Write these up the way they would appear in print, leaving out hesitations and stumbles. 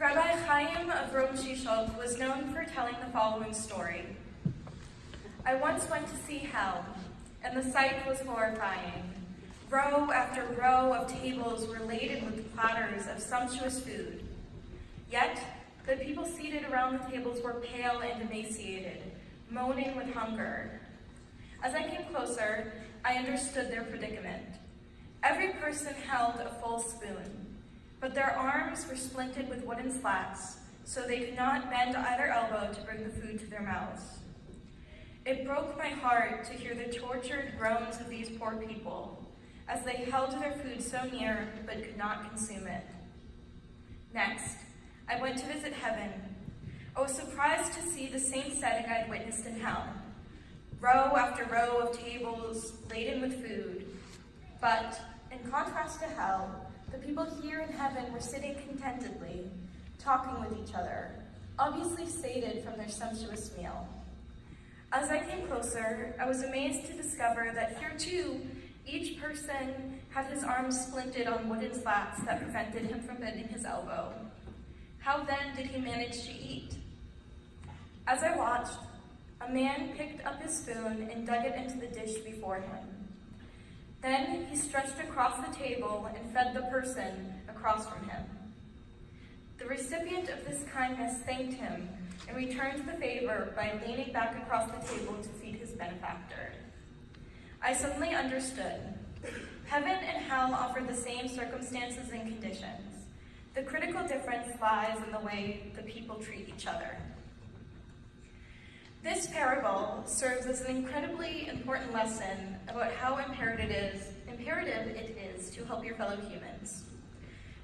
Rabbi Chaim of Rome Shishok was known for telling the following story. I once went to see hell, and the sight was horrifying. Row after row of tables were laden with platters of sumptuous food. Yet, the people seated around the tables were pale and emaciated, moaning with hunger. As I came closer, I understood their predicament. Every person held a full spoon, but their arms were splinted with wooden slats, so they could not bend either elbow to bring the food to their mouths. It broke my heart to hear the tortured groans of these poor people, as they held their food so near but could not consume it. Next, I went to visit heaven. I was surprised to see the same setting I'd witnessed in hell. Row after row of tables laden with food. But, in contrast to hell, the people here in heaven were sitting contentedly, talking with each other, obviously sated from their sumptuous meal. As I came closer, I was amazed to discover that here too, each person had his arms splinted on wooden slats that prevented him from bending his elbow. How then did he manage to eat? As I watched, a man picked up his spoon and dug it into the dish before him. Then he stretched across the table and fed the person across from him. The recipient of this kindness thanked him and returned the favor by leaning back across the table to feed his benefactor. I suddenly understood. Heaven and hell offer the same circumstances and conditions. The critical difference lies in the way the people treat each other. This parable serves as an incredibly important lesson about how imperative it is to help your fellow humans.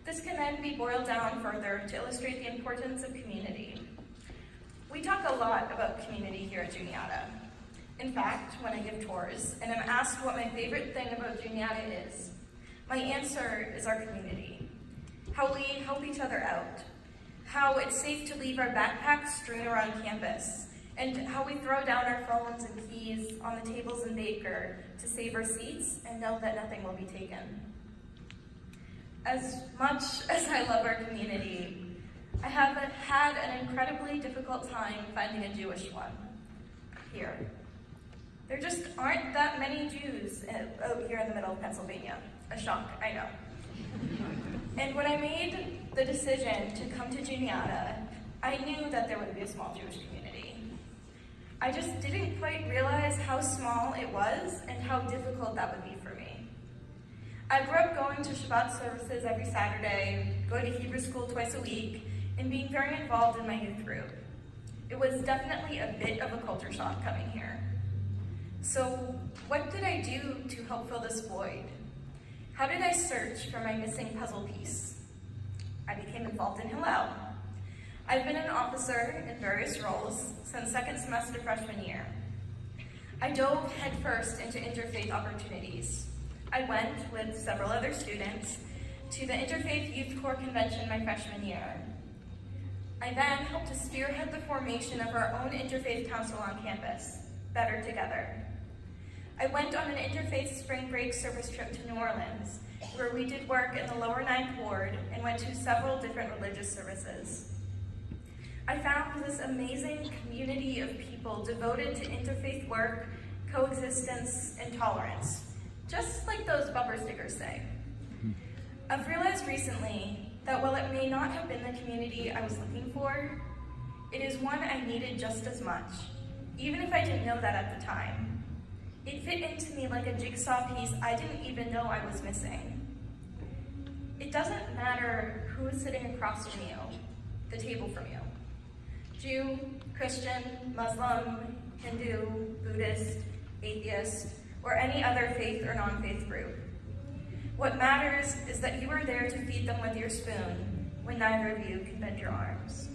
This can then be boiled down further to illustrate the importance of community. We talk a lot about community here at Juniata. In fact, when I give tours and I'm asked what my favorite thing about Juniata is, my answer is our community. How we help each other out. How it's safe to leave our backpacks strewn around campus. And how we throw down our phones and keys on the tables in Baker to save our seats and know that nothing will be taken. As much as I love our community, I have had an incredibly difficult time finding a Jewish one here. There just aren't that many Jews out here in the middle of Pennsylvania. A shock, I know. And when I made the decision to come to Juniata, I knew that there would be a small Jewish community. I just didn't quite realize how small it was and how difficult that would be for me. I grew up going to Shabbat services every Saturday, going to Hebrew school twice a week, and being very involved in my youth group. It was definitely a bit of a culture shock coming here. So what did I do to help fill this void? How did I search for my missing puzzle piece? I became involved in Hillel. I've been an officer in various roles since second semester freshman year. I dove headfirst into interfaith opportunities. I went with several other students to the Interfaith Youth Corps Convention my freshman year. I then helped to spearhead the formation of our own interfaith council on campus, Better Together. I went on an interfaith spring break service trip to New Orleans, where we did work in the lower 9th Ward and went to several different religious services. I found this amazing community of people devoted to interfaith work, coexistence, and tolerance, just like those bumper stickers say. I've realized recently that while it may not have been the community I was looking for, it is one I needed just as much, even if I didn't know that at the time. It fit into me like a jigsaw piece I didn't even know I was missing. It doesn't matter who is sitting across from you, the table from you. Jew, Christian, Muslim, Hindu, Buddhist, atheist, or any other faith or non-faith group. What matters is that you are there to feed them with your spoon when neither of you can bend your arms.